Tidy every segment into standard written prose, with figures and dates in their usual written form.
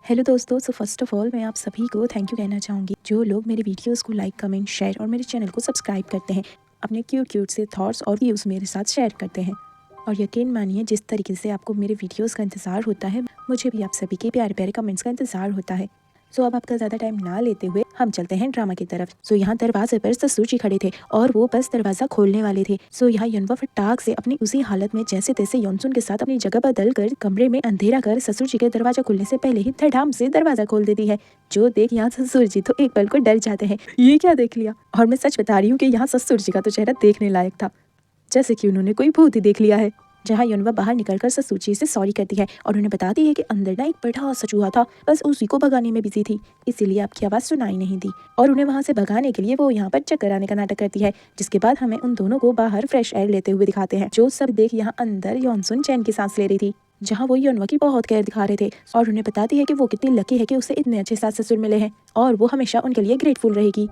Hello दोस्तों, so first of all मैं आप सभी को थैंक यू कहना चाहूँगी जो लोग मेरे वीडियोस को लाइक, कमेंट, शेयर और मेरे चैनल को सब्सक्राइब करते हैं, अपने क्यूट से थॉट्स और व्यूज़ मेरे साथ शेयर करते हैं। और यकीन मानिए, जिस तरीके से आपको मेरे वीडियोस का इंतज़ार होता है, मुझे भी आप सभी के प्यारे प्यारे कमेंट्स का इंतज़ार होता है। सो अब आपका ज़्यादा टाइम ना लेते हुए हम चलते हैं ड्रामा की तरफ। सो यहाँ दरवाजे पर ससुर जी खड़े थे और वो बस दरवाजा खोलने वाले थे। सो यहाँ युनवा फटाक से अपनी उसी हालत में जैसे तैसे योनसुन के साथ अपनी जगह बदल कर कमरे में अंधेरा कर ससुर जी के दरवाजा खुलने से पहले ही धड़ाम से दरवाजा खोल देती है। जो देख यहाँ ससुर जी तो एक पल को डर जाते हैं, ये क्या देख लिया। और मैं सच बता रही हूँ कि यहाँ ससुर जी का तो चेहरा देखने लायक था, जैसे कि उन्होंने कोई भूत ही देख लिया है। जहाँ युनवा बाहर निकलकर ससुर जी से सॉरी करती है और उन्हें बताती है कि अंदर ना एक बड़ा सा चूहा था, बस उसी को भगाने में बिजी थी, इसीलिए आपकी आवाज़ सुनाई नहीं दी। और उन्हें वहाँ से भगाने के लिए वो यहाँ पर चक्कर आने का नाटक करती है, जिसके बाद हमें उन दोनों को बाहर फ्रेश एयर लेते हुए दिखाते हैं। जो सब देख यहाँ अंदर योनसुन चैन की सांस ले रही थी, जहाँ वो युनवा की बहुत केयर दिखा रहे थे और उन्हें बताती है कि वो कितनी लकी है कि उसे इतने अच्छे सास ससुर मिले हैं और वो हमेशा उनके लिए ग्रेटफुल रहेगी।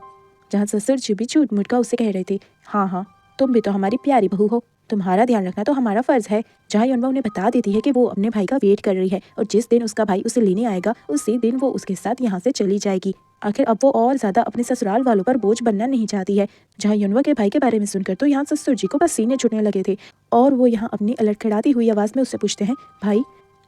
जहाँ ससुर जी भी झूठ मूठ का उससे कह रहे थे, हाँ हाँ तुम भी तो हमारी प्यारी बहू हो, तुम्हारा ध्यान रखना तो हमारा फर्ज है। जहाँ युनवा उन्हें बता देती है कि वो अपने भाई का वेट कर रही है और जिस दिन उसका भाई उसे लेने आएगा उसी दिन वो उसके साथ यहाँ से चली जाएगी। आखिर अब वो और ज्यादा अपने ससुराल वालों पर बोझ बनना नहीं चाहती है। जहाँ युनवा के भाई के बारे में सुनकर तो यहाँ ससुर जी को पसीने छूटने लगे थे और वो यहाँ अपनी लड़खड़ाती हुई आवाज में उससे पूछते हैं, भाई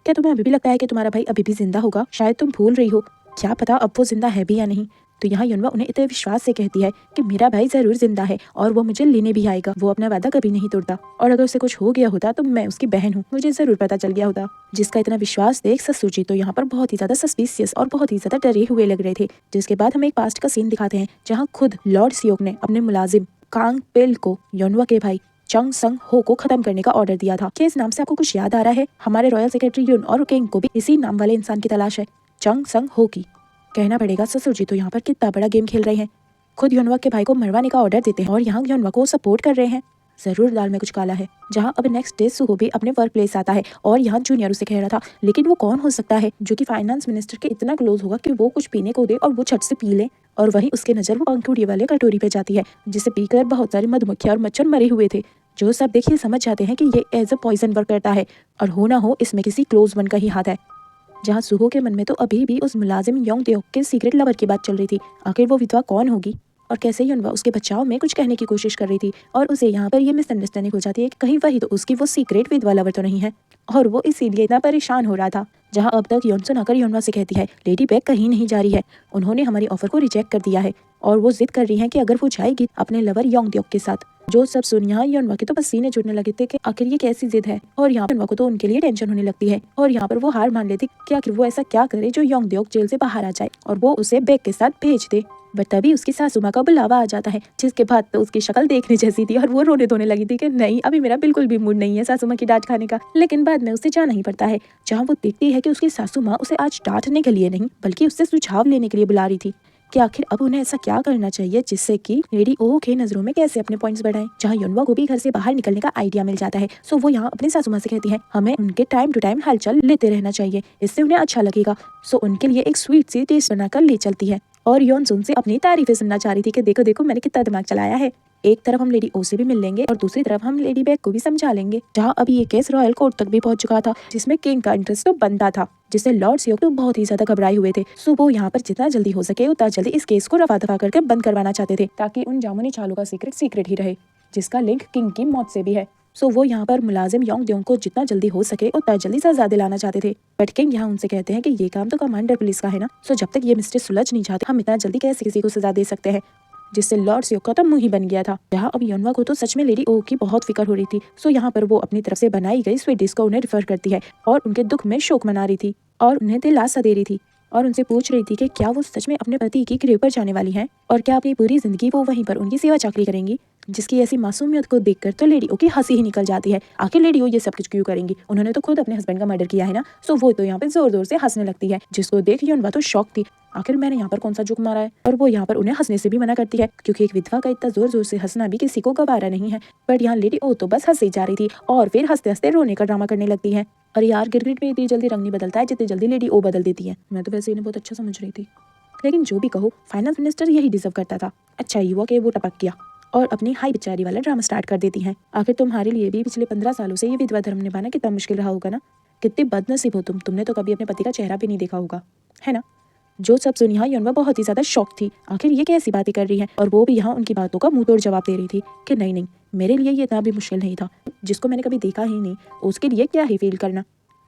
क्या तुम्हें अभी भी लगता है कि तुम्हारा भाई अभी भी जिंदा होगा? शायद तुम भूल रही हो, क्या पता अब वो जिंदा है भी या नहीं। तो यहाँ युनवा उन्हें इतने विश्वास से कहती है कि मेरा भाई जरूर जिंदा है और वो मुझे लेने भी आएगा, वो अपना वादा कभी नहीं तोड़ता और अगर उसे कुछ हो गया होता तो मैं उसकी बहन हूँ, मुझे जरूर पता चल गया होता। जिसका इतना विश्वास देख ससुर जी तो यहाँ पर बहुत ही ज्यादा सस्पिशियस और बहुत ही ज्यादा डरे हुए लग रहे थे। जिसके बाद हमें एक पास्ट का सीन दिखाते हैं जहाँ खुद लॉर्ड सियोक ने अपने मुलाजिम कांग पेल को युनवा के भाई चंग संग हो को खत्म करने का ऑर्डर दिया था। क्या इस नाम से आपको कुछ याद आ रहा है? हमारे रॉयल सेक्रेटरी युन और किंग को भी इसी नाम वाले इंसान की तलाश है, चंग संग हो की। कहना पड़ेगा ससुर जी तो यहाँ पर कितना बड़ा गेम खेल रहे हैं, खुद युनवा के भाई को मरवाने का ऑर्डर देते हैं और यहाँ युनवा को सपोर्ट कर रहे हैं। जरूर दाल में कुछ काला है। जहाँ अब नेक्स्ट डे सुहो भी अपने वर्क प्लेस आता है और यहाँ जूनियर उसे कह रहा था, लेकिन वो कौन हो सकता है जो कि फाइनेंस मिनिस्टर के इतना क्लोज होगा कि वो कुछ पीने को दे और वो झट से पी ले। और वहीं उसके नजर वो पंखुड़ी वाले कटोरी पे जाती है जिसे पीकर बहुत सारी मधुमक्खियां और मच्छर मरे हुए थे। जो सब देखिए समझ जाते हैं कि ये एज अ पॉइजन वर्क करता है और हो ना हो इसमें किसी क्लोज वन का ही हाथ है। जहाँ सुहो के मन में तो अभी भी उस मुलाजिम योंग देओक के सीक्रेट लवर की बात चल रही थी। आखिर वो विधवा कौन होगी और कैसे युनवा उसके बचाव में कुछ कहने की कोशिश कर रही थी और उसे यहाँ पर ये मिसअंडरस्टैंडिंग हो जाती है कि कहीं वही तो उसकी वो सीक्रेट विधवा लवर तो नहीं है और वो इसीलिए इतना परेशान हो रहा था। जहाँ अब तक योनसुन आकर युनवा से कहती है, लेडी बैग कहीं नहीं जा रही है, उन्होंने हमारी ऑफर को रिजेक्ट कर दिया है और वो जिद कर रही है कि अगर वो जाएगी अपने लवर योंग देओक के साथ। जो सब सुन यहाँ युनवा के तो पसीने छूटने लगे थे कि आखिर ये कैसी जिद है और यहाँ युनवा को तो उनके लिए टेंशन होने लगती है और यहाँ पर वो हार मान लेती कि आखिर वो ऐसा क्या करे जो योंग देओक जेल से बाहर आ जाए और वो उसे बैग के साथ भेज दे। बट तभी उसकी सासू माँ का बुलावा आ जाता है, जिसके बाद तो उसकी शक्ल देखने जैसी थी और वो रोने धोने लगी थी कि नहीं अभी मेरा बिल्कुल भी मूड नहीं है सासू माँ की डांट खाने का। लेकिन बाद में उसे जाना ही पड़ता है, जहाँ वो देखती है कि उसकी सासू माँ उसे आज डांटने के लिए नहीं बल्कि उससे सुझाव लेने के लिए बुला रही थी कि आखिर अब उन्हें ऐसा क्या करना चाहिए जिससे कि लेडी ओ के नजरों में कैसे अपने पॉइंट्स बढ़ाएं। जहाँ युनवा को भी घर से बाहर निकलने का आइडिया मिल जाता है। सो वो यहाँ अपनी सासू माँ से कहती है, हमें उनके टाइम टू टाइम हालचाल लेते रहना चाहिए, इससे उन्हें अच्छा लगेगा। सो उनके लिए एक स्वीट सी डिश बनाकर ले चलती है और योनसुन से अपनी तारीफें सुनना चाह रही थी कि देखो देखो मैंने कितना दिमाग चलाया है, एक तरफ हम लेडी ओ से भी मिल लेंगे और दूसरी तरफ हम लेडी बैग को भी समझा लेंगे। जहाँ अभी ये केस रॉयल कोर्ट तक भी पहुंच चुका था जिसमें किंग का इंटरेस्ट तो बनता था, जिससे लॉर्ड सियोक तो बहुत ही ज्यादा घबराए हुए थे। सो वो यहाँ पर जितना जल्दी हो सके उतना जल्दी इस केस को रफा दफा करके बंद करवाना चाहते थे ताकि उन जामुनी चालों का सीक्रेट ही रहे जिसका लिंक किंग की मौत से भी है। सो वो यहाँ पर मुलाजिम योंग देओंग को जितना जल्दी हो सके उतना जल्दी सजा दिलाना चाहते थे। बट किंग यहाँ उनसे कहते हैं कि ये काम तो कमांडर पुलिस का है ना, सो जब तक ये मिस्ट्री सुलझ नहीं जाते हम इतना जल्दी कैसे किसी को सजा दे सकते हैं। जिससे लॉर्ड सियोक का तो मुंह ही बन गया था। जहाँ अब युनवा को तो सच में लेडी ओ की बहुत फिक्र हो रही थी। सो यहाँ पर वो अपनी तरफ से बनाई गई स्वीट डिश को उन्हें रिफर करती है और उनके दुख में शोक मना रही थी और उन्हें दिलासा दे रही थी और उनसे पूछ रही थी कि क्या वो सच में अपने पति की ग्रेव पर जाने वाली हैं और क्या अपनी पूरी जिंदगी वो वहीं पर उनकी सेवा चाकरी करेंगी। जिसकी ऐसी मासूमियत को देखकर तो लेडी ओ की हंसी ही निकल जाती है। आखिर लेडी ओ ये सब कुछ क्यों करेंगी, उन्होंने तो खुद अपने हस्बैंड का मर्डर किया है ना। सो वो तो यहाँ पे जोर जोर से हंसने लगती है जिसको देख युनवा तो शॉक थी, आखिर मैंने यहाँ पर कौन सा जोक मारा है। और वो यहाँ पर उन्हें हंसने से भी मना करती है क्योंकि एक विधवा का इतना जोर जोर से हंसना भी किसी को गवारा नहीं है। बट यहाँ लेडी ओ तो बस हंसी जा रही थी और फिर हंसते हंसते रोने का ड्रामा करने लगती है। और यार गिरगिट में इतनी जल्दी रंग नहीं बदलता है जितनी जल्दी लेडी ओ बदल देती है। मैं तो वैसे इन्हें बहुत अच्छा समझ रही थी, लेकिन जो भी कहो फाइनेंस मिनिस्टर यही डिजर्व करता था। अच्छा ही हुआ कि वो टपक गया और अपनी हाई बिचारी वाला ड्रामा स्टार्ट कर देती हैं। आखिर तुम्हारे लिए भी पिछले 15 सालों से ये विधवा धर्म निभाना कितना मुश्किल रहा होगा ना। कितनी बदनसीब हो तुमने तो कभी अपने पति का चेहरा भी नहीं देखा होगा। है ना। जो सब सुन यहाँ यनवा बहुत ही ज्यादा शॉक थी, आखिर ये कैसी बातें कर रही है। और वो भी यहाँ उनकी बातों का मुंह तोड़ जवाब दे रही थी कि नहीं नहीं, मेरे लिए ये इतना भी मुश्किल नहीं था, जिसको मैंने कभी देखा ही नहीं उसके लिए क्या ही फील करना।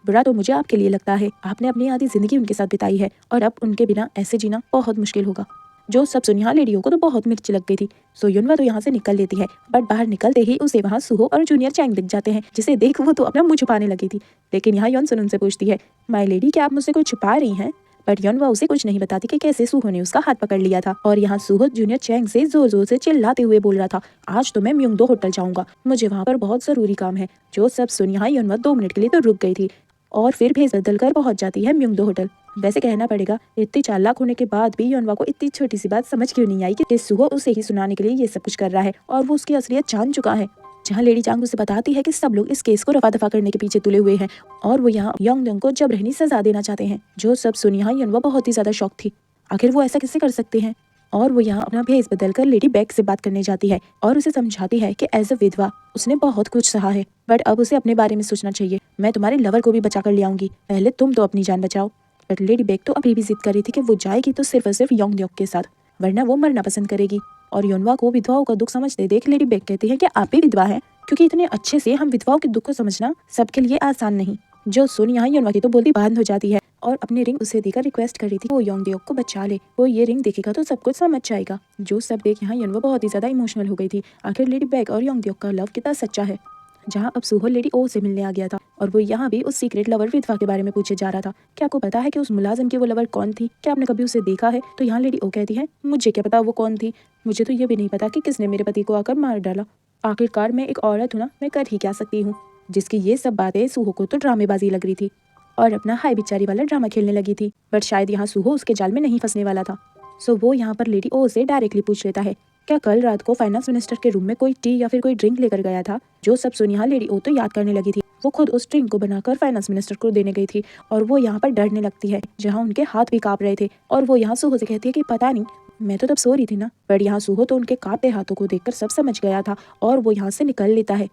बुरा तो मुझे आपके लिए लगता है, आपने अपनी आधी जिंदगी उनके साथ बिताई है और अब उनके बिना ऐसे जीना बहुत मुश्किल होगा। जो सब सुन यहाँ लेडियों को तो बहुत मिर्च लग गई थी। सो युनवा तो यहाँ से निकल लेती है, बट बाहर निकलते ही उसे वहाँ सुहो और जूनियर चैंग दिख जाते हैं, जिसे देख वो तो अपना मुंह छुपाने लगी थी। लेकिन यहाँ योनसन उनसे पूछती है, माय लेडी क्या आप मुझसे कुछ छुपा रही हैं। बट यनवा उसे कुछ नहीं बताती कि कैसे सुहो ने उसका हाथ पकड़ लिया था। और यहाँ सुहो जूनियर चैंग से जोर जोर से चिल्लाते हुए बोल रहा था, आज तो मैं म्योंगडो होटल जाऊंगा, मुझे वहाँ पर बहुत जरूरी काम है। जो सब सुन यहाँ यनवा 2 मिनट के लिए तो रुक गई थी और फिर भेस बदल कर पहुंच जाती है म्योंगडो होटल। वैसे कहना पड़ेगा, इतनी चालाक होने के बाद भी यनवा को इतनी छोटी सी बात समझ क्यों नहीं आई कि सुहो उसे ही सुनाने के लिए ये सब कुछ कर रहा है और वो उसकी असलियत जान चुका है। जहाँ लेडी चांग उसे बताती है कि सब लोग इस केस को रफा दफा करने के पीछे तुले हुए हैं और वो यहाँ योंगडोंग को जबरनी सजा देना चाहते हैं। जो सब सुन यहाँ यनवा बहुत ही ज्यादा शौक थी, आखिर वो ऐसा कैसे कर सकते हैं। और वो यहाँ अपना भेस बदलकर लेडी बैग से बात करने जाती है और उसे समझाती है कि एज अ विधवा उसने बहुत कुछ सहा है, बट अब उसे अपने बारे में सोचना चाहिए। मैं तुम्हारे लवर को भी बचा कर ले आऊंगी, पहले तुम तो अपनी जान बचाओ। बट लेडी बैग तो अभी भी जिद कर रही थी कि वो जाएगी तो सिर्फ और सिर्फ योंगडोंग के साथ, वरना वो मरना पसंद करेगी। और योनवा को विधवाओं का दुख समझते देख लेडी बैग कहती है कि आप भी विधवा हैं, क्योंकि इतने अच्छे से हम विधवाओं के दुख को समझना सबके लिए आसान नहीं। जो सुन यहाँ योनवा की तो बोलती बंद हो जाती है और अपनी रिंग उसे देकर रिक्वेस्ट कर रही थी वो योंगडोंग को बचा ले, वो ये रिंग देखेगा तो सब कुछ समझ जाएगा। जो सब देख यहाँ योनवा बहुत ही ज्यादा इमोशनल हो गई थी, आखिर लेडी बैग और योंगडोंग का लव कितना सच्चा है। जहाँ अब सुहो लेडी ओ से मिलने आ गया था और वो यहाँ भी उस सीक्रेट लवर विधवा के बारे में पूछे जा रहा था। क्या आपको पता है कि उस मुलाजिम की वो लवर कौन थी, क्या आपने कभी उसे देखा है। तो यहाँ लेडी ओ कहती है, मुझे क्या पता वो कौन थी, मुझे तो ये भी नहीं पता कि किसने मेरे पति को आकर मार डाला। आखिरकार मैं एक औरत हूँ ना, मैं कर ही क्या सकती हूँ। जिसकी ये सब बातें सुहो को तो ड्रामेबाजी लग रही थी और अपना हाय बिचारी वाला ड्रामा खेलने लगी थी। बट शायद यहाँ सुहो उसके जाल में नहीं फंसने वाला था। सो वो यहाँ पर लेडी ओ से डायरेक्टली पूछ लेता है, क्या कल रात को फाइनेंस मिनिस्टर के रूम में कोई टी या फिर कोई ड्रिंक लेकर गया था। जो सब सुन यहाँ लेडी ओ तो याद करने लगी थी, वो खुद उस ड्रिंक को बनाकर फाइनेंस मिनिस्टर को देने गई थी और वो यहाँ पर डरने लगती है, जहाँ उनके हाथ भी कांप रहे थे। और वो यहाँ सुहो से कहती है कि पता नहीं, मैं तो तब सो रही थी ना। पर यहाँ सुहो तो उनके कांपते हाथों को देखकर सब समझ गया था और वो यहाँ से निकल लेता है।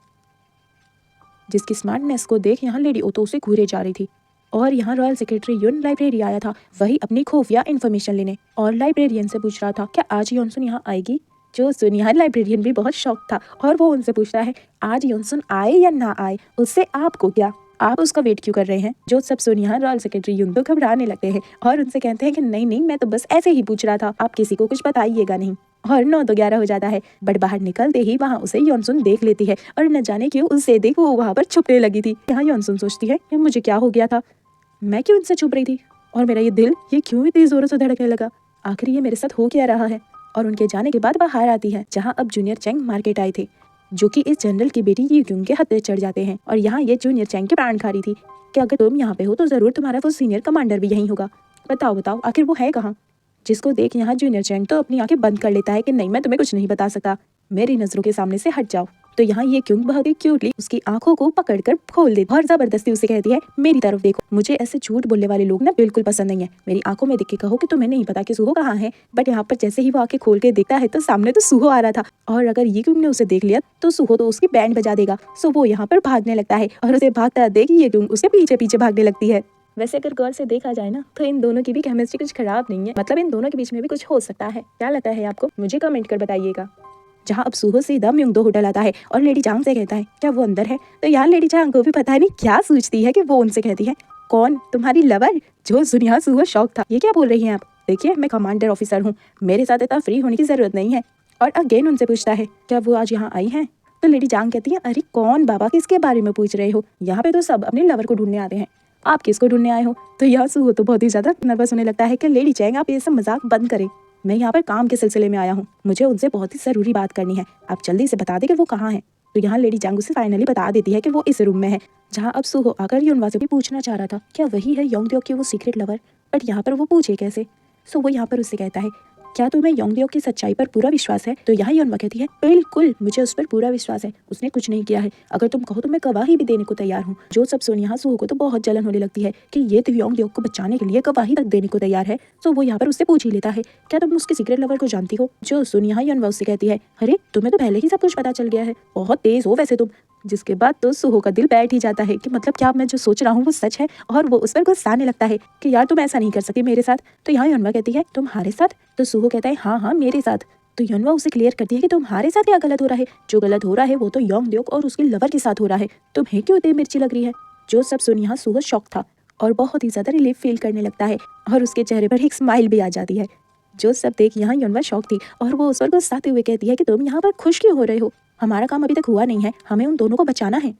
जिसकी स्मार्टनेस को देख यहाँ लेडी ओ तो उसे घूरे जा रही थी। और यहाँ रॉयल सेक्रेटरी युन लाइब्रेरी आया था, वही अपनी खुफिया इन्फॉर्मेशन लेने, और लाइब्रेरियन से पूछ रहा था क्या आज योनसन यहाँ आएगी। जो सुन यहाँ लाइब्रेरियन भी बहुत शौक था और वो उनसे पूछता है, आज योनसन आए या ना आए उससे आपको क्या, आप उसका वेट क्यों कर रहे हैं। जो सब सुन यहाँ रॉयल सेक्रेटरी युन तो घबराने लगते हैं और उनसे कहते हैं कि नहीं नहीं, मैं तो बस ऐसे ही पूछ रहा था, आप किसी को कुछ बताइएगा नहीं। और 9 तो 11 हो जाता है। बट बाहर निकलते ही वहाँ उसे योनसुन देख लेती है और न जाने क्यों उसे देख वो वहाँ पर छुपने लगी थी। यहाँ योनसुन सोचती है कि मुझे क्या हो गया था, मैं क्यों इनसे छुप रही थी और मेरा ये दिल ये क्यों इतनी जोरों से धड़कने लगा, आखिर ये मेरे साथ हो क्या रहा है। और उनके जाने के बाद बाहर आती है, जहाँ अब जूनियर चैंग मार्केट आए थे, जो कि इस जनरल की बेटी ये क्यों के हत्थे चढ़ जाते हैं। और यहाँ ये जूनियर चैंग के प्राण खा रही थी कि अगर तुम यहाँ पे हो तो जरूर तुम्हारा वो सीनियर कमांडर भी यहीं होगा, बताओ बताओ आखिर वो है कहाँ। जिसको देख यहाँ जूनियर चैंग तो अपनी आंखें बंद कर लेता है कि नहीं, मैं तुम्हें कुछ नहीं बता सकता, मेरी नजरों के सामने से हट जाओ। तो यहाँ ये क्यों बहुत ही क्यूटली उसकी आंखों को पकड़कर खोल देती और जबरदस्ती उसे कहती है, मेरी तरफ देखो, मुझे ऐसे झूठ बोलने वाले लोग ना बिल्कुल पसंद नहीं है, मेरी आंखों में देख के कहो कि तुम्हें नहीं पता कि सुहो कहाँ है। बट यहाँ पर जैसे ही वो आंखें खोल के देखता है तो सामने तो सुहो आ रहा था और अगर ये क्यों ने उसे देख लिया तो सुहो तो उसकी बैंड बजा देगा। सो वो यहाँ पर भागने लगता है और उसे भागता देख ये क्यों उसके पीछे पीछे भागने लगती है। वैसे अगर गौर से देखा जाए ना तो इन दोनों की भी केमिस्ट्री कुछ खराब नहीं है, मतलब इन दोनों के बीच में भी कुछ हो सकता है। क्या लगता है आपको, मुझे कमेंट कर बताइएगा। जहाँ अब सुहो सीधा म्योंगडो होटल आता है और लेडी चांग से कहता है क्या वो अंदर है। तो यहाँ लेडी चांग को भी पता नहीं क्या सोचती है कि वो उनसे कहती है, कौन, तुम्हारी लवर। जो सुनिया सुहो शौक था, ये क्या बोल रही हैं आप, देखिए मैं कमांडर ऑफिसर हूँ, मेरे साथ इतना फ्री होने की जरूरत नहीं है। और अगेन उनसे पूछता है क्या वो आज यहाँ आई है। तो लेडी चांग कहती है, अरे कौन बाबा, किसके बारे में पूछ रहे हो, यहाँ पे तो सब अपने लवर को ढूंढने आते हैं, आप किसको ढूंढने आए हो। तो यहाँ सुहो तो बहुत ही ज्यादा नर्वस होने लगता है कि लेडी चांग आप ये सब मजाक बंद करें, मैं यहाँ पर काम के सिलसिले में आया हूँ, मुझे उनसे बहुत ही जरूरी बात करनी है, आप जल्दी से बता दें कि वो कहाँ है। तो यहाँ लेडी चांग उसे फाइनली बता देती है कि वो इस रूम में है। जहाँ अब सुहो आकर युनवा से भी पूछना चाह रहा था क्या वही है योंगडोंग की वो सीक्रेट लवर, बट यहाँ पर वो पूछे कैसे। सो वो यहाँ पर उससे कहता है क्या तुम्हें योंगडोंग की सच्चाई पर पूरा विश्वास है। तो यहाँ युनवा कहती है बिल्कुल, मुझे उस पर पूरा विश्वास है, उसने कुछ नहीं किया है, अगर तुम कहो तो मैं गवाही भी देने को तैयार हूँ। जो सब सुन यहाँ सुहो को तो बहुत जलन होने लगती है कि ये तो योंगडोंग को बचाने के लिए गवाही तक देने को तैयार है। तो वो यहाँ पर उससे पूछ ही लेता है क्या तुम उसके सीक्रेट लवर को जानती हो। जो सुन यहाँ युनवा उससे कहती है, अरे तुम्हें तो पहले ही सब कुछ पता चल गया है, बहुत तेज हो वैसे तुम, जिसके बाद तो सुहो का दिल बैठ ही जाता है कि मतलब क्या मैं जो सोच रहा हूँ वो सच है, और वो उस पर गुस्सा आने लगता है कि यार तुम ऐसा नहीं कर सकती मेरे साथ। तो यहाँ योनवा कहती है तुम्हारे साथ, तो सुहो कहता है हाँ हाँ मेरे साथ। तो योनवा उसे क्लियर करती है कि तुम्हारे साथ क्या गलत हो रहा है, जो गलत हो रहा है वो तो योंगड्योक और उसके लवर के साथ हो रहा है, तुम्हें क्यों इतनी मिर्ची लग रही है। जो सब सुन यहाँ सुहो शॉक था और बहुत ही ज्यादा रिलीफ फील करने लगता है और उसके चेहरे पर एक स्माइल भी आ जाती है। जो सब देख यहाँ योनवा शॉक थी और वो उस पर गुस्साते हुए कहती है कि तुम यहाँ पर खुश क्यों हो रहे हो, हमारा काम अभी तक हुआ नहीं है, हमें उन दोनों को बचाना है,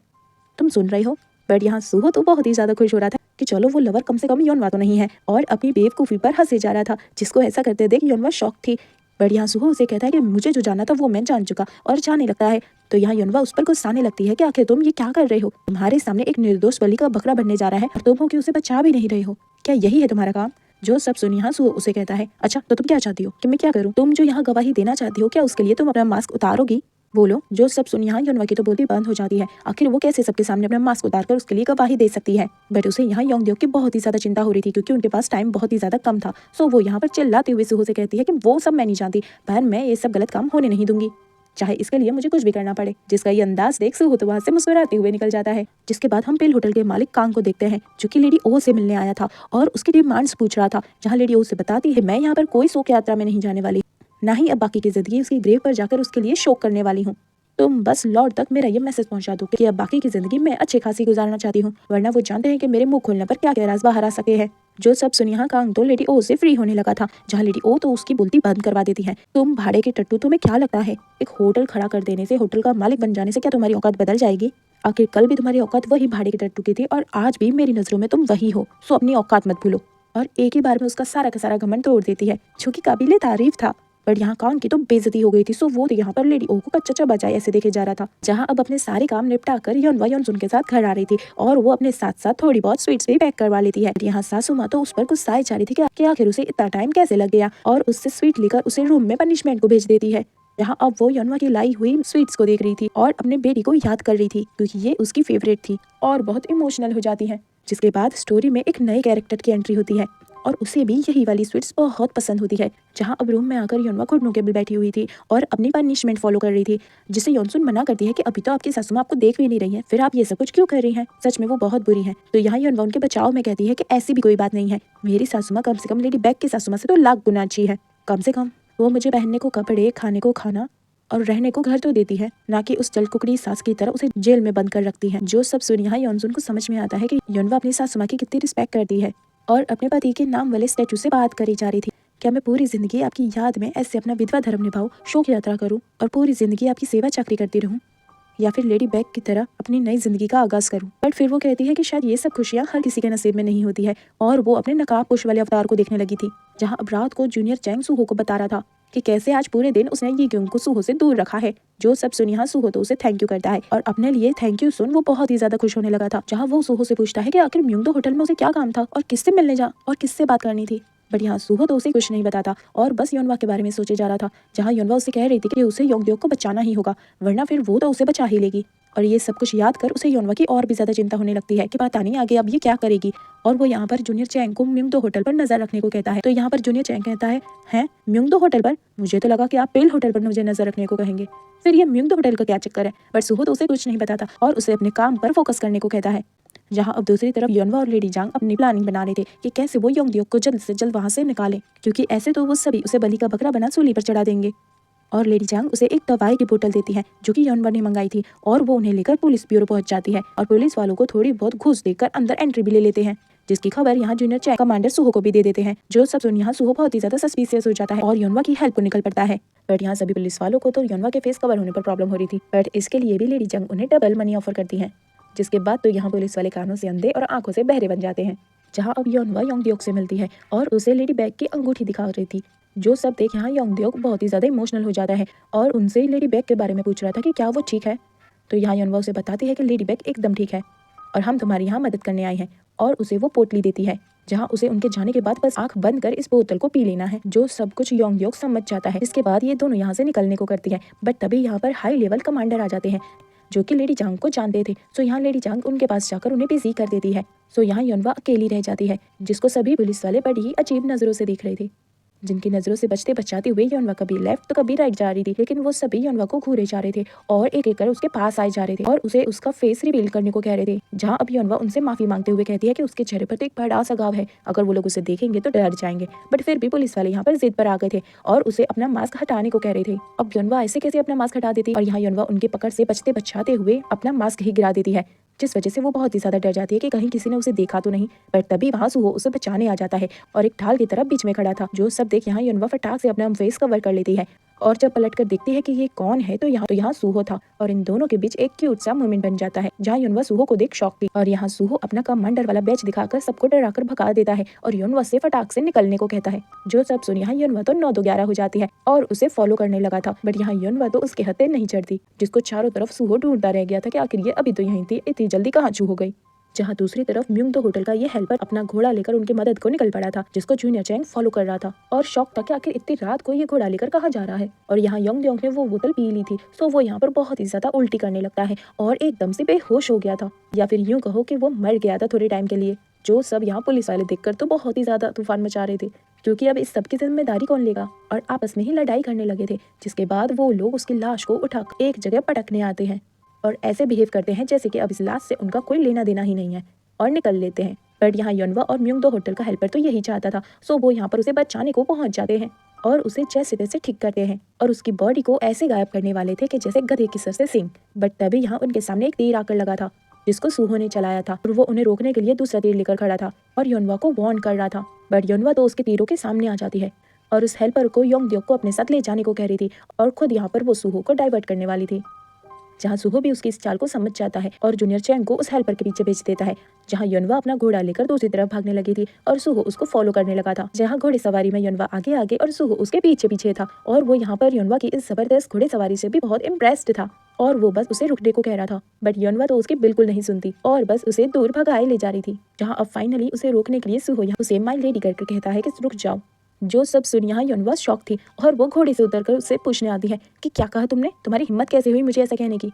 तुम सुन रहे हो। बट यहाँ सुहो तो बहुत ही ज्यादा खुश हो रहा था कि चलो वो लवर कम से कम योनवा तो नहीं है, और अपनी बेवकूफी पर हंसे जा रहा था, जिसको ऐसा करते देख योनवा शॉक थी। बट यहाँ सुहो उसे कहता है कि मुझे जो जानना था वो मैं जान चुका, और जाने लगता है। तो यहाँ योनवा उस पर गुस्साने लगती है कि आखिर तुम ये क्या कर रहे हो, तुम्हारे सामने एक निर्दोष बलि का बकरा बनने जा रहा है और तुम हो कि उसे बचा भी नहीं रहे हो, क्या यही है तुम्हारा काम। जो सब सुन यहाँ सुहो उसे कहता है अच्छा तो तुम क्या चाहती हो कि मैं क्या करूँ, तुम जो यहाँ गवाही देना चाहती हो क्या उसके लिए तुम अपना मास्क उतारोगी, बोलो। जो सब सुन यहाँ योनवा की तो बोलती बंद हो जाती है, आखिर वो कैसे सबके सामने अपना मास्क उतारकर उसके लिए गवाही दे सकती है। बट उसे यहाँ योंगड्योक की बहुत ही ज्यादा चिंता हो रही थी क्योंकि उनके पास टाइम बहुत ही ज्यादा कम था। सो वो यहाँ पर चिल्लाते हुए सुहो से कहती है कि वो सब मैं नहीं जानती, पर मैं ये सब गलत काम होने नहीं दूंगी, चाहे इसके लिए मुझे कुछ भी करना पड़े। जिसका ये अंदाज देख सुहो तो वहां से मुस्कुराते हुए निकल जाता है। जिसके बाद हम पेल होटल के मालिक कांग को देखते हैं जो कि लेडी ओ से मिलने आया था और उसकी डिमांड्स पूछ रहा था, जहाँ लेडी ओ से बताती है मैं यहाँ पर कोई शोक यात्रा में नहीं जाने वाली, ना ही अब बाकी की जिंदगी उसकी ग्रेव पर जाकर उसके लिए शोक करने वाली हूँ। तुम बस लॉर्ड तक मेरा ये मैसेज पहुंचा दो कि अब बाकी की जिंदगी मैं अच्छी खासी गुजारना चाहती हूँ, वरना वो जानते हैं कि मेरे मुंह खोलने पर क्या क्या राज बाहर आ सके है। जो सब सुन यहाँ कांग तो लेडी ओ से फ्री होने लगा था, जहाँ लेडी ओ तो उसकी बोलती बंद करवा देती है। तुम भाड़े के टट्टू, तुम्हें क्या लगता है एक होटल खड़ा कर देने से, होटल का मालिक बन जाने से क्या तुम्हारी औकात बदल जाएगी। आखिर कल भी तुम्हारी औकात वही भाड़े के टट्टू की थी और आज भी मेरी नजरों में तुम वही हो, सो अपनी औकात मत भूलो। और एक ही बार में उसका सारा का सारा घमंड तोड़ देती है, जो कि काबिले तारीफ था। बट यहाँ कांग की तो बेइज्जती हो गई थी, सो वो यहाँ पर लेडी ओ को कच्चा बजाए ऐसे देखे जा रहा था, जहाँ अब अपने सारे काम निपटा कर योनवा योनसुन के साथ घर आ रही थी और वो अपने साथ साथ थोड़ी बहुत स्वीट्स भी पैक करवा लेती है। यहाँ सासू माँ तो उस पर गुस्साए जा रही थी कि आखिर उसे इतना टाइम कैसे लग गया, और उससे स्वीट लेकर उसे रूम में पनिशमेंट को भेज देती है। यहाँ अब वो योनवा की लाई हुई स्वीट्स को देख रही थी और अपने बेटी को याद कर रही थी क्योंकि ये उसकी फेवरेट थी, और बहुत इमोशनल हो जाती है। जिसके बाद स्टोरी में एक नए कैरेक्टर की एंट्री होती है और उसे भी यही वाली स्वीट्स बहुत पसंद होती है। जहाँ अब रूम में आकर योनवा घुटनों के बल बैठी हुई थी और अपनी पनिशमेंट फॉलो कर रही थी, जिसे योनसुन मना करती है कि अभी तो आपकी सासू माँ आपको देख भी नहीं रही है, फिर आप ये सब कुछ क्यों कर रही हैं, सच में वो बहुत बुरी है। तो यहाँ योनवा उनके बचाव में कहती है कि ऐसी भी कोई बात नहीं है, मेरी सासू माँ कम से कम लेडी बैग की सासू माँ से तो लाख गुना अच्छी है, कम से कम वो मुझे पहनने को कपड़े, खाने को खाना और रहने को घर तो देती है, ना कि उस जलकुकड़ी सास की तरह उसे जेल में बंद कर रखती है। जो सब सुन यहाँ योनसुन को समझ में आता है कि योनवा अपनी सासू माँ की कितनी रिस्पेक्ट करती है और अपने पति के नाम वाले स्टैचू से बात करी जा रही थी। क्या मैं पूरी जिंदगी आपकी याद में ऐसे अपना विधवा धर्म निभाऊं, शोक यात्रा करूं और पूरी जिंदगी आपकी सेवा चाकरी करती रहूं, या फिर लेडी बैग की तरह अपनी नई जिंदगी का आगाज करूं। बट फिर वो कहती है कि शायद ये सब खुशियां हर किसी के नसीब में नहीं होती है, और वो अपने नकाबपोश वाले अवतार को देखने लगी थी, जहाँ अब रात को जूनियर चैंग सुहो को बता रहा था कि कैसे आज पूरे दिन उसने ये ग्योंग को सुहो से दूर रखा है। जो सब सुन यहाँ सुहो तो उसे थैंक यू करता है और अपने लिए थैंक यू सुन वो बहुत ही ज्यादा खुश होने लगा था, जहाँ वो सुहो से पूछता है कि आखिर म्योंगडो होटल में उसे क्या काम था और किससे मिलने जा और किससे बात करनी थी। बट यहाँ सुहो तो उसे कुछ नहीं बताता और बस योनवा के बारे में सोचे जा रहा था, जहाँ योनवा उसे कह रही थी कि उसे योंगड्योक को बचाना ही होगा, वरना फिर वो तो उसे बचा ही लेगी। और ये सब कुछ याद कर उसे योनवा की और भी ज्यादा चिंता होने लगती है कि पता नहीं आगे अब ये क्या करेगी। और वो यहाँ पर जूनियर चैंग को म्योंगडो होटल पर नजर रखने को कहता है। तो यहाँ पर जूनियर चैंग कहता है, हैं म्योंगडो होटल पर, मुझे तो लगा कि आप पेल होटल पर मुझे नजर रखने को कहेंगे, फिर ये म्योंगडो होटल का क्या चक्कर है। बट सुहो तो उसे कुछ नहीं बताता और उसे अपने काम पर फोकस करने को कहता है। जहाँ अब दूसरी तरफ योनवा और लेडी जांग अपनी प्लानिंग बना रहे थे कि कैसे वो योंगड्योक को जल्द से जल्द वहां से निकालें, क्योंकि ऐसे तो वो सभी उसे बलि का बकरा बना सूली पर चढ़ा देंगे। और लेडी जांग उसे एक दवाई की बोतल देती है जो कि योनवा ने मंगाई थी, और वो उन्हें लेकर पुलिस ब्यूरो पहुंच जाती है और पुलिस वालों को थोड़ी बहुत घूस देकर अंदर एंट्री भी ले लेते हैं, जिसकी खबर यहाँ जूनियर चैंग कमांडर सुहो को भी दे देते हैं। जो सब सुन यहाँ सुहो बहुत ही ज्यादा सस्पिशियस हो जाता है और योनवा की हेल्प को निकल पड़ता है। बट यहाँ सभी पुलिस वालों को तो योनवा के फेस कवर होने पर प्रॉब्लम हो रही थी, बट इसके लिए भी लेडी जांग उन्हें डबल मनी ऑफर करती है। जिसके बाद तो यहाँ पुलिस वाले कानों से अंधे और आंखों से बहरे बन जाते हैं, जहाँ अब योनवा योंगड्योक से मिलती है और उसे लेडी बैग की अंगूठी दिखा रही थी। जो सब देख यहाँ योंगड्योक बहुत ही ज्यादा इमोशनल हो जाता है और उनसे लेडी बैग के बारे में पूछ रहा था कि क्या वो ठीक है। तो यहाँ योनवा उसे बताती है कि लेडी बैग एकदम ठीक है और हम तुम्हारे यहाँ मदद करने आए हैं, और उसे वो पोटली देती है, जहाँ उसे उनके जाने के बाद बस आंख बंद कर इस बोतल को पी लेना है। जो सब कुछ योंगड्योक समझ जाता है। इसके बाद ये दोनों यहाँ से निकलने को करती है, बट तभी यहाँ पर हाई लेवल कमांडर आ जाते हैं जो कि लेडी जांग को जानते थे। सो यहाँ लेडी जांग उनके पास जाकर उन्हें बिजी कर देती है। सो यहाँ योनवा अकेली रह जाती है, जिसको सभी पुलिस वाले बड़ी ही अजीब नजरों से देख रहे थे। जिनकी नजरों से बचते बचाते हुए योनवा कभी लेफ्ट तो कभी राइट जा रही थी, लेकिन वो सभी योनवा को घूरे जा रहे थे और एक एक कर उसके पास आए जा रहे थे और उसे उसका फेस रिवील करने को कह रहे थे। जहाँ अब योनवा उनसे माफी मांगते हुए कहती है कि उसके चेहरे पर तो एक बड़ा सा घाव है, अगर वो लोग उसे देखेंगे तो डर जाएंगे। बट फिर भी पुलिस वाले यहाँ पर जिद पर आ गए थे और उसे अपना मास्क हटाने को कह रहे थे। अब योनवा ऐसे कैसे अपना मास्क हटा देती और यहाँ योनवा उनके पकड़ से बचते बचाते हुए अपना मास्क ही गिरा देती है, जिस वजह से वो बहुत ही ज्यादा डर जाती है कि कहीं किसी ने उसे देखा तो नहीं। पर तभी वहाँ सुहो उसे बचाने आ जाता है और एक ढाल की तरफ बीच में खड़ा था। जो सब देख यहाँ योनवा फटाक से अपना फेस कवर कर लेती है और जब पलट कर देखती है कि ये कौन है तो यहाँ सुहो था और इन दोनों के बीच एक क्यूट सा मोमेंट बन जाता है, जहाँ योनवा सुहो को देख शॉक थी और यहाँ सुहो अपना कमांडर वाला बैच दिखाकर सबको डराकर भगा देता है और योनवा से फटाक से निकलने को कहता है। जो सब सुन यहाँ योनवा तो 9 तो 11 हो जाती है और उसे फॉलो करने लगा था। बट यहाँ योनवा तो उसके हत्थे नहीं चढ़ती, जिसको चारों तरफ सुहो ढूंढता रह गया था कि आखिर ये अभी तो यहीं थी, इतनी जल्दी कहाँ छू हो गई। जहाँ दूसरी तरफ म्यूंगदो होटल का ये हेल्पर अपना घोड़ा लेकर उनकी मदद को निकल पड़ा था, जिसको जूनियर चैंग फॉलो कर रहा था और शौक था कि आखिर इतनी रात को ये घोड़ा लेकर कहाँ जा रहा है। और यहाँ योंगड्योंग ने वो बोतल पी ली थी, सो वो यहाँ पर बहुत ही ज्यादा उल्टी करने लगता है और एकदम से बेहोश हो गया था, या फिर यूं कहो कि वो मर गया था थोड़े टाइम के लिए। जो सब यहाँ पुलिस वाले देखकर तो बहुत ही ज्यादा तूफान मचा रहे थे, क्योंकि अब इस सब की जिम्मेदारी कौन लेगा, और आपस में ही लड़ाई करने लगे थे। जिसके बाद वो लोग उसकी लाश को उठा एक जगह पटकने आते हैं और ऐसे बिहेव करते हैं जैसे कि अब इस लाश से उनका कोई लेना देना ही नहीं है और निकल लेते हैं। बट यहाँ योनवा और म्यूंगदो होटल का हेल्पर तो यही चाहता था, सो वो यहाँ पर उसे बचाने को पहुंच जाते हैं और उसे जैसे तैसे ठीक करते हैं और उसकी बॉडी को ऐसे गायब करने वाले थे कि जैसे गधे की सर से सींग। बट तभी यहाँ उनके सामने एक तीर आकर लगा था, जिसको सुहो ने चलाया था और वो उन्हें रोकने के लिए दूसरा तीर लेकर खड़ा था और योनवा को वार्न कर रहा था। बट योनवा तो उसके तीरों के सामने आ जाती है और उस हेल्पर को योंगड्योक को अपने साथ ले जाने को कह रही थी और खुद यहाँ पर वो सुहो को डाइवर्ट करने वाली थी। जहाँ सुहो भी उसकी इस चाल को समझ जाता है और जूनियर चैंग को उस हेल्पर के पीछे भेज देता है। जहाँ योनवा अपना घोड़ा लेकर दूसरी तरफ भागने लगी थी और सुहो उसको फॉलो करने लगा था। जहाँ घोड़े सवारी में योनवा आगे आगे और सुहो उसके पीछे पीछे था और वो यहाँ पर योनवा की इस जबरदस्त घोड़े सवारी से भी बहुत इम्प्रेस्ड था और वो बस उसे रुकने को कह रहा था। बट योनवा तो उसकी बिल्कुल नहीं सुनती और बस उसे दूर भगाए ले जा रही थी। जहाँ अब फाइनली उसे रोकने के लिए सुहो यहाँ उसे माय लेडी करके कहता है कि रुक जाओ। जो सब सुन यहाँ योनवा शॉक थी और वो घोड़े से उतरकर उससे पूछने आती है कि क्या कहा तुमने, तुम्हारी हिम्मत कैसे हुई मुझे ऐसा कहने की।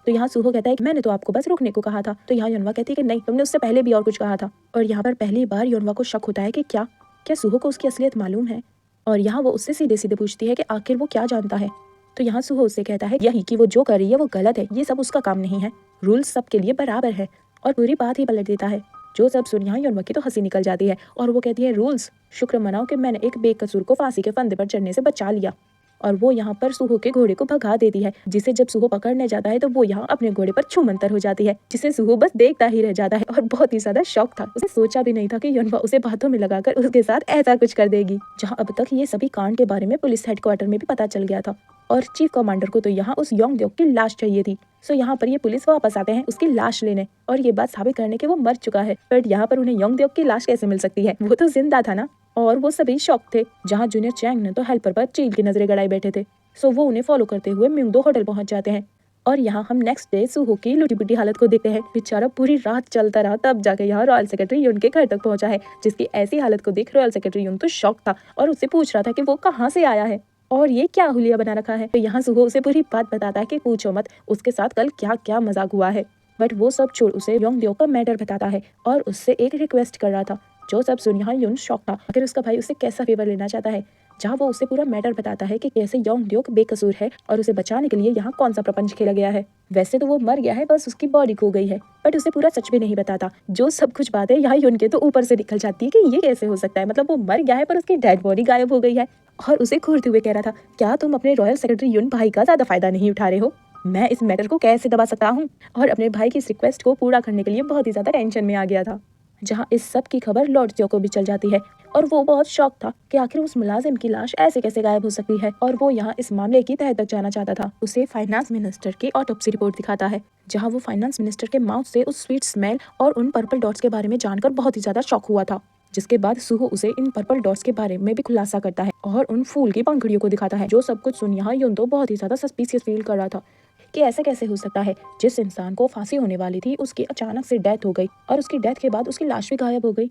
तो यहाँ सुहो कहता है कि मैंने तो आपको बस रुकने को कहा था। तो यहाँ योनवा कहती है कि नहीं, तुमने उससे पहले भी और कुछ कहा था। और यहाँ पर पहली बार योनवा को शक होता है कि क्या सुहो को उसकी असलियत मालूम है। और यहाँ वो उससे सीधे सीधे पूछती है कि आखिर वो क्या जानता है। तो यहाँ सुहो उससे कहता है यही कि वो जो कर रही है वो गलत है, ये सब उसका काम नहीं है, रूल्स सबके लिए बराबर है, और पूरी बात ही पलट देता है। जो सब सुन यहाँ योनवा की तो हंसी निकल जाती है और वो कहती है रूल्स, शुक्र मनाओ कि मैंने एक बेकसूर को फांसी के फंदे पर चढ़ने से बचा लिया। और वो यहाँ पर सुहो के घोड़े को भगा देती है, जिसे जब सुहो पकड़ने जाता है तो वो यहाँ अपने घोड़े पर छूमंतर हो जाती है, जिसे सुहो बस देखता ही रह जाता है और बहुत ही ज्यादा शौक था। उसे सोचा भी नहीं था कि योनवा उसे बातों में लगाकर उसके साथ ऐसा कुछ कर देगी। जहाँ अब तक ये सभी कांड के बारे में पुलिस हेडक्वार्टर में भी पता चल गया था और चीफ कमांडर को तो यहाँ उस योंगड्योक की लाश चाहिए थी। सो यहाँ पर ये पुलिस वापस आते हैं उसकी लाश लेने और ये बात साबित करने के वो मर चुका है। बट यहाँ पर उन्हें योंगड्योक की लाश कैसे मिल सकती है, वो तो जिंदा था ना। और वो सभी शॉक थे। जहाँ जूनियर चैंग ने तो हेल्पर पर चील की नजरें गड़ाए बैठे थे। सो वो उन्हें फॉलो करते हुए म्यूंगदो होटल पहुंच जाते हैं और यहाँ हम नेक्स्ट डे सुहो की लुटी पुटी हालत को देखते हैं। बेचारा पूरी रात चलता रहा, तब जाके यहाँ रॉयल सेक्रेटरी यून के घर तक पहुंचा है, जिसकी ऐसी हालत को देख रॉयल सेक्रेटरी यून तो शॉक था और उससे पूछ रहा था कि वो कहाँ से आया है और ये क्या हुलिया बना रखा है। तो यहाँ सुहो उसे पूरी बात बताता है कि पूछो मत, उसके साथ कल क्या क्या मजाक हुआ है। बट वो सब छोड़ उसे योंगड्योक का मैटर बताता है और उससे एक रिक्वेस्ट कर रहा था। जो सब सुन यहाँ यून शॉक था, आखिर उसका भाई उससे कैसा फेवर लेना चाहता है। जहाँ वो उसे पूरा मैटर बताता है कि कैसे योंगड्योक बेकसूर है और उसे बचाने के लिए यहाँ कौन सा प्रपंच खेला गया है। वैसे तो वो मर गया है, बस उसकी बॉडी खो गई है, बट उसे पूरा सच भी नहीं बताता। जो सब कुछ बातें यहाँ यून के तो ऊपर से निकल जाती है कि ये कैसे हो सकता है, मतलब वो मर गया है पर उसकी डेड बॉडी गायब हो गई है। और उसे घूरते हुए कह रहा था, क्या तुम अपने रॉयल सेक्रेटरी यून भाई का ज्यादा फायदा नहीं उठा रहे हो? मैं इस मैटर को कैसे दबा सकता हूँ। और अपने भाई की इस रिक्वेस्ट को पूरा करने के लिए बहुत ही ज्यादा टेंशन में आ गया था। जहाँ इस सब की खबर लॉर्ड जो को भी चल जाती है और वो बहुत शॉक था कि आखिर उस मुलाजिम की लाश ऐसे कैसे गायब हो सकती है और वो यहाँ इस मामले की तह तक जाना चाहता था। उसे फाइनेंस मिनिस्टर की ऑटोप्सी रिपोर्ट दिखाता है, जहाँ वो फाइनेंस मिनिस्टर के माउथ से उस स्वीट स्मेल और उन पर्पल डॉट्स के बारे में जानकर बहुत ही ज्यादा शॉक हुआ था। जिसके बाद सुहो उसे इन पर्पल डॉट्स के बारे में भी खुलासा करता है और उन फूल की पंखुड़ियों को दिखाता है। जो सब कुछ सुन यहाँ यून तो बहुत ही ज्यादा सस्पिशियस फील कर रहा था कि ऐसा कैसे हो सकता है, जिस इंसान को फांसी होने वाली थी उसकी अचानक से डेथ हो गई और उसकी डेथ के बाद उसकी लाश भी गायब हो गई।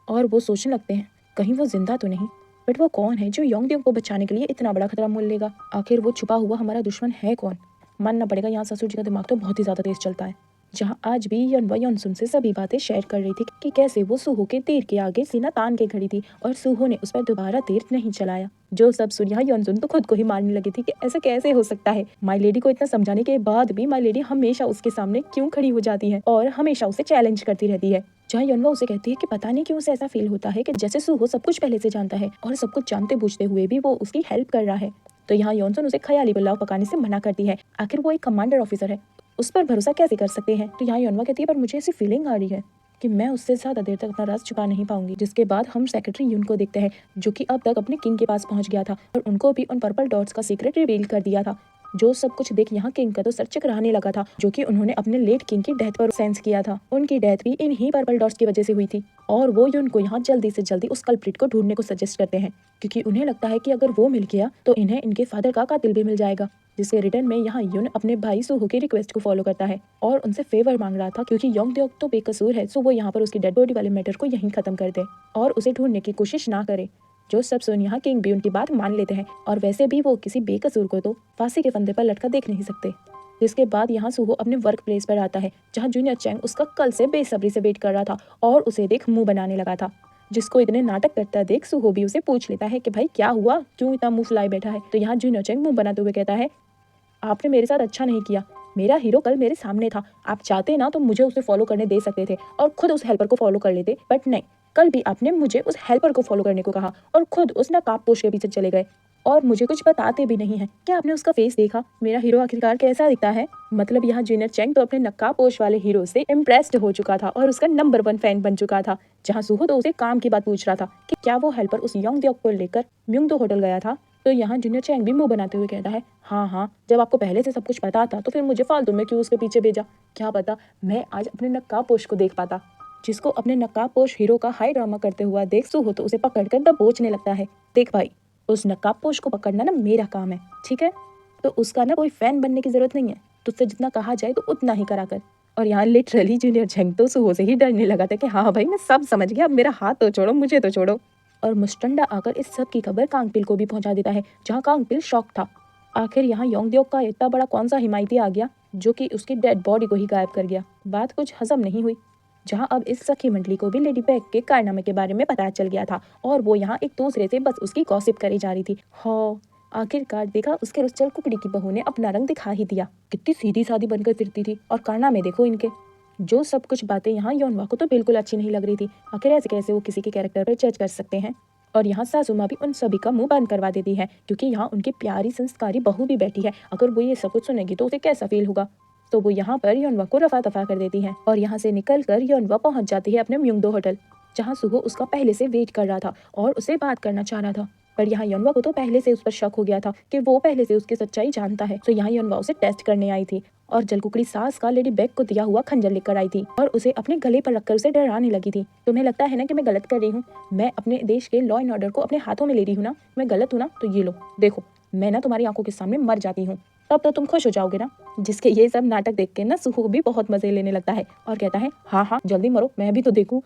और वो सोचने लगते हैं कहीं वो जिंदा तो नहीं, बट वो कौन है जो योंगड्योक को बचाने के लिए इतना बड़ा खतरा मोल लेगा। आखिर वो छुपा हुआ हमारा दुश्मन है कौन। मानना पड़ेगा यहाँ ससुर जी का दिमाग तो बहुत ही ज्यादा तेज चलता है। जहाँ आज भी यनवा यनसुन से सभी बातें शेयर कर रही थी कि कैसे वो सूहो के तीर के आगे सीना तान के खड़ी थी और सूहो ने उस पर दोबारा तीर नहीं चलाया। जो सब सुन यहाँ यनसुन तो खुद को ही मारने लगी थी कि ऐसा कैसे हो सकता है। माई लेडी को इतना समझाने के बाद भी माई लेडी हमेशा उसके सामने क्यों खड़ी हो जाती है और हमेशा उसे चैलेंज करती रहती है। जहाँ यनवा उसे कहती है कि पता नहीं क्यों उसे ऐसा फील होता है कि जैसे सूहो सब कुछ पहले से जानता है और सब कुछ जानते बूझते हुए भी वो उसकी हेल्प कर रहा है। तो यहाँ यॉनसन उसे ख्याली पुलाव पकाने से मना करती है। आखिर वो एक कमांडर ऑफिसर है, उस पर भरोसा कैसे कर सकते हैं। तो यहाँ यनवा कहती है पर मुझे ऐसी फीलिंग आ रही है कि मैं उससे ज्यादा देर तक अपना राज छुपा नहीं पाऊंगी। जिसके बाद हम सेक्रेटरी यून को देखते हैं जो कि अब तक अपने किंग के पास पहुंच गया था और उनको भी उन पर्पल डॉट्स का सीक्रेट रिवील कर दिया था। जो सब कुछ देख यहाँ किंग का तो सर चकराने लगा था, जो कि उन्होंने अपने लेट किंग की डेथ पर सेंस किया था। उनकी डेथ भी इन्हीं पर्पल डॉट्स की वजह से हुई थी और वो यून को यहाँ जल्दी से जल्दी उस कल्प्रिट को ढूंढने को सजेस्ट करते हैं क्योंकि उन्हें लगता है कि अगर वो मिल गया तो इन्हें इनके फादर का कातिल भी मिल जाएगा। जिसके रिटर्न में यहाँ यून अपने भाई सूहो की रिक्वेस्ट को फॉलो करता है और उनसे फेवर मांग रहा था क्योंकि योंगडेओक तो बेकसूर है, सो वो यहाँ पर उसकी डेड बॉडी वाले मैटर को यहीं खत्म कर दे और उसे ढूंढने की कोशिश ना करे। जो सब सुन यहाँ किंग भी उनकी बात मान लेते हैं और वैसे भी वो किसी बेकसूर को तो फांसी के फंदे पर लटका देख नहीं सकते। जिसके बाद यहाँ सूहो अपने वर्क प्लेस पर आता है जहाँ जूनियर चैंग उसका कल से बेसब्री से वेट कर रहा था और उसे देख मुंह बनाने लगा था। जिसको इतने नाटक करता देख सूहो भी उसे पूछ लेता है कि भाई क्या हुआ, क्यों इतना मुंह फुलाए बैठा है। तो यहाँ जूनियर चैंग मुंह बनाते हुए कहता है आपने मेरे साथ अच्छा नहीं किया, मेरा हीरो कल मेरे सामने था, आप चाहते ना तो मुझे उसे फॉलो करने दे सकते थे और खुद उस हेल्पर को फॉलो कर लेते, बट नहीं, कल भी आपने मुझे उस हेल्पर को फॉलो करने को कहा और खुद उस नकाबपोश के पीछे चले गए और मुझे कुछ बताते भी नहीं है। क्या आपने उसका फेस देखा, मेरा हीरो आखिरकार कैसा दिखता है। मतलब यहाँ जूनियर चैंग तो अपने नकाबपोश वाले हीरो से इम्प्रेस्ड हो चुका था और उसका नंबर 1 फैन बन चुका था। जहाँ सूहो तो उसे काम की बात पूछ रहा था कि क्या वो हेल्पर उस योंगडेओक को लेकर म्योंगडो होटल गया था। तो यहाँ जूनियर चैंग भी मुंह बनाते हुए कहता है हाँ, जब आपको पहले से सब कुछ पता था तो फिर मुझे फालतू में क्यों उसके पीछे भेजा, क्या पता मैं आज अपने नकाबपोश को देख पाता। जिसको अपने नकाबपोश हीरो का हाई ड्रामा करते हुआ देख सूहो तो उसे पकड़कर दबोचने लगता है। देख भाई, उस नकाबपोश को पकड़ना ना मेरा काम है, ठीक है, तो उसका ना कोई फैन बनने की जरूरत नहीं है, तुझसे जितना कहा जाए तो उतना ही करा कर। और यहाँ लिटरली जूनियर चैंग तो सूहो से ही डरने लगा था कि हाँ भाई मैं सब समझ गया, अब मेरा हाथ तो छोड़ो, मुझे तो छोड़ो। और मुस्टंडा आकर इस सब की खबर कांगपिल को भी पहुंचा देता है जहां कांगपिल शॉक था। आखिर यहाँ योंगडेओक का इतना बड़ा कौन सा हिमायती आ गया जो कि उसकी डेड बॉडी को ही गायब कर गया। बात कुछ हजम नहीं हुई। जहां अब इस सखी मंडली को भी लेडी बैग के कारनामे के बारे में पता चल गया था और वो यहाँ एक दूसरे से बस उसकी गॉसिप करी जा रही थी। हो आखिरकार देखा उसके रुस्चल कुकड़ी की बहू ने अपना रंग दिखा ही दिया, कितनी सीधी सादी बनकर फिरती थी और कारनामे देखो इनके। जो सब कुछ बातें यहाँ योनवा को तो बिल्कुल अच्छी नहीं लग रही थी। आखिर ऐसे कैसे वो किसी के कैरेक्टर पर जज कर सकते हैं। और यहाँ सासू माँ भी उन सभी का मुंह बंद करवा देती है क्योंकि यहाँ उनकी प्यारी संस्कारी बहू भी बैठी है। अगर वो ये सब कुछ सुनेगी तो उसे कैसा फील होगा। तो वो यहाँ पर योनवा को रफा दफा कर देती है और यहाँ से निकलकर योनवा पहुंच जाती है अपने म्योंगडो होटल जहाँ सूहो उसका पहले से वेट कर रहा था और उसे बात करना चाह रहा था। पर यहाँ योनवा को तो पहले से उस पर शक हो गया था कि वो पहले से उसकी सच्चाई जानता है। तो यहाँ योनवा उसे टेस्ट करने आई थी और जलकुकड़ी सास का लेडी बैग को दिया हुआ खंजर लेकर आई थी और उसे अपने गले पर रखकर उसे डराने लगी थी। तुम्हें लगता है ना कि मैं गलत कर रही हूँ, मैं अपने देश के लॉ एंड ऑर्डर को अपने हाथों में ले रही हूँ ना, मैं गलत हूँ ना, तो ये लो देखो मैं ना तुम्हारी आंखों के सामने मर जाती हूँ, तब तो तुम खुश हो जाओगे ना। जिसके ये सब नाटक देख के ना सूहो भी बहुत मजे लेने लगता है और कहता है हाँ जल्दी मरो, मैं भी तो देखूं।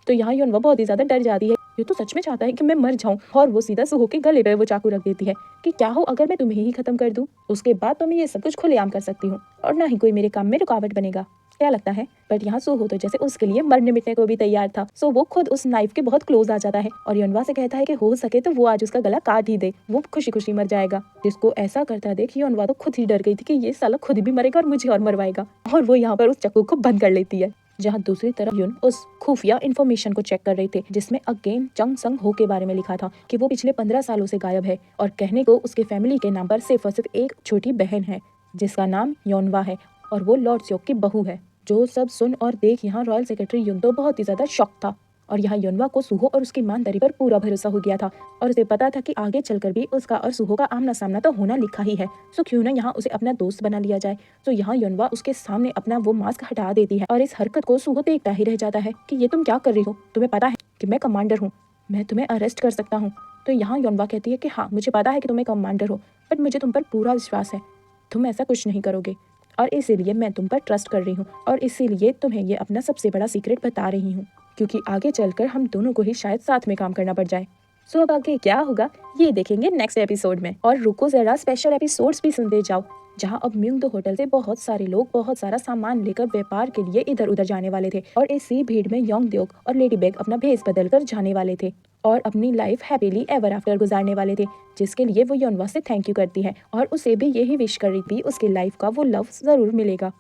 तो यहाँ योनवा बहुत ही ज्यादा डर जाती है, ये तो सच में चाहता है कि मैं मर जाऊं और वो सीधा सूहो के गले पे वो चाकू रख देती है कि क्या हो अगर मैं तुम्हें ही खत्म कर दूं, उसके बाद तो मैं ये सब कुछ खुलेआम कर सकती हूँ और ना ही कोई मेरे काम में रुकावट बनेगा। क्या लगता है। बट यहाँ सूहो तो जैसे उसके लिए मरने मिटने को भी तैयार था। सो वो खुद उस नाइफ के बहुत क्लोज आ जाता है और योनवा से कहता है कि हो सके तो वो आज उसका गला काट ही दे, वो खुशी खुशी मर जाएगा। जिसको ऐसा करता देख योनवा तो खुद ही डर गई थी कि ये साला खुद भी मरेगा और मुझे और मरवाएगा और वो यहाँ पर उस चाकू को बंद कर लेती है। जहाँ दूसरी तरफ युन उस खुफिया इन्फॉर्मेशन को चेक कर रहे थे जिसमें अगेन चंग संग हो के बारे में लिखा था कि वो पिछले 15 सालों से गायब है और कहने को उसके फैमिली के नाम पर सिर्फ और सिर्फ एक छोटी बहन है जिसका नाम योनवा है और वो लॉर्ड स्योक की बहू है। जो सब सुन और देख यहाँ रॉयल सेक्रेटरी युन तो बहुत ही ज्यादा शॉक था और यहाँ योनवा को सूहो और उसकी ईमानदारी पर पूरा भरोसा हो गया था और उसे पता था कि आगे चलकर भी उसका और सूहो का आमना सामना तो होना लिखा ही है। सो क्यों ना यहाँ उसे अपना दोस्त बना लिया जाए। तो यहाँ योनवा उसके सामने अपना वो मास्क हटा देती है और इस हरकत को सूहो देखता ही रह जाता है कि ये तुम क्या कर रही हो, तुम्हें पता है कि मैं कमांडर हूँ, मैं तुम्हें अरेस्ट कर सकता हूँ। तो यहाँ योनवा कहती है कि हाँ मुझे पता है कि तुम्हें कमांडर हो, बट मुझे तुम पर पूरा विश्वास है, तुम ऐसा कुछ नहीं करोगे और इसीलिए मैं तुम पर ट्रस्ट कर रही हूँ और इसीलिए तुम्हें ये अपना सबसे बड़ा सीक्रेट बता रही हूँ क्योंकि आगे चलकर हम दोनों को ही शायद साथ में काम करना पड़ जाए। सो अब आगे क्या होगा ये देखेंगे नेक्स्ट एपिसोड में। और रुको जरा, स्पेशल एपिसोड्स भी सुनते जाओ। जहां अब म्यूंग होटल से बहुत सारे लोग बहुत सारा सामान लेकर व्यापार के लिए इधर उधर जाने वाले थे और इसी भीड़ में योंगद्योक और लेडी बेग अपना भेष बदल कर जाने वाले थे और अपनी लाइफ हैप्पीली एवर आफ्टर गुजारने वाले थे, जिसके लिए वो योनवा से थैंक यू करती है और उसे भी यही विश कर रही थी उसकी लाइफ का वो लव जरूर मिलेगा,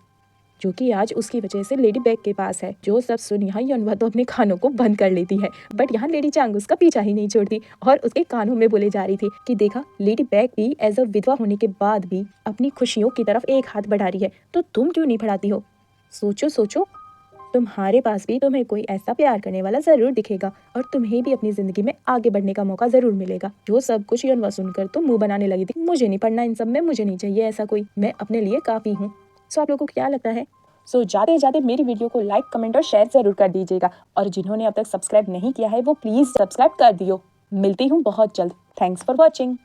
जो कि आज उसकी वजह से लेडी बेग के पास है। जो सब सुन यहाँ योनवा तो अपने कानों को बंद कर लेती है, बट यहाँ लेडी चांग उसका पीछा ही नहीं छोड़ती और उसके कानों में बोले जा रही थी कि देखा, लेडी बेग भी एज अ विधवा होने के बाद भी अपनी खुशियों की तरफ एक हाथ बढ़ा रही है, तो तुम क्यों नहीं बढ़ाती हो? सोचो सोचो, तुम्हारे पास भी तुम्हें कोई ऐसा प्यार करने वाला जरूर दिखेगा और तुम्हें भी अपनी जिंदगी में आगे बढ़ने का मौका जरूर मिलेगा। जो सब कुछ योनवा सुनकर तो मुंह बनाने लगी थी, मुझे नहीं पढ़ना इन सब में, मुझे नहीं चाहिए ऐसा कोई, मैं अपने लिए काफी हूँ। सो आप लोगों को क्या लगता है? सो जाते जाते मेरी वीडियो को लाइक कमेंट और शेयर जरूर कर दीजिएगा और जिन्होंने अब तक सब्सक्राइब नहीं किया है वो प्लीज सब्सक्राइब कर दियो। मिलती हूँ बहुत जल्द। Thanks for watching.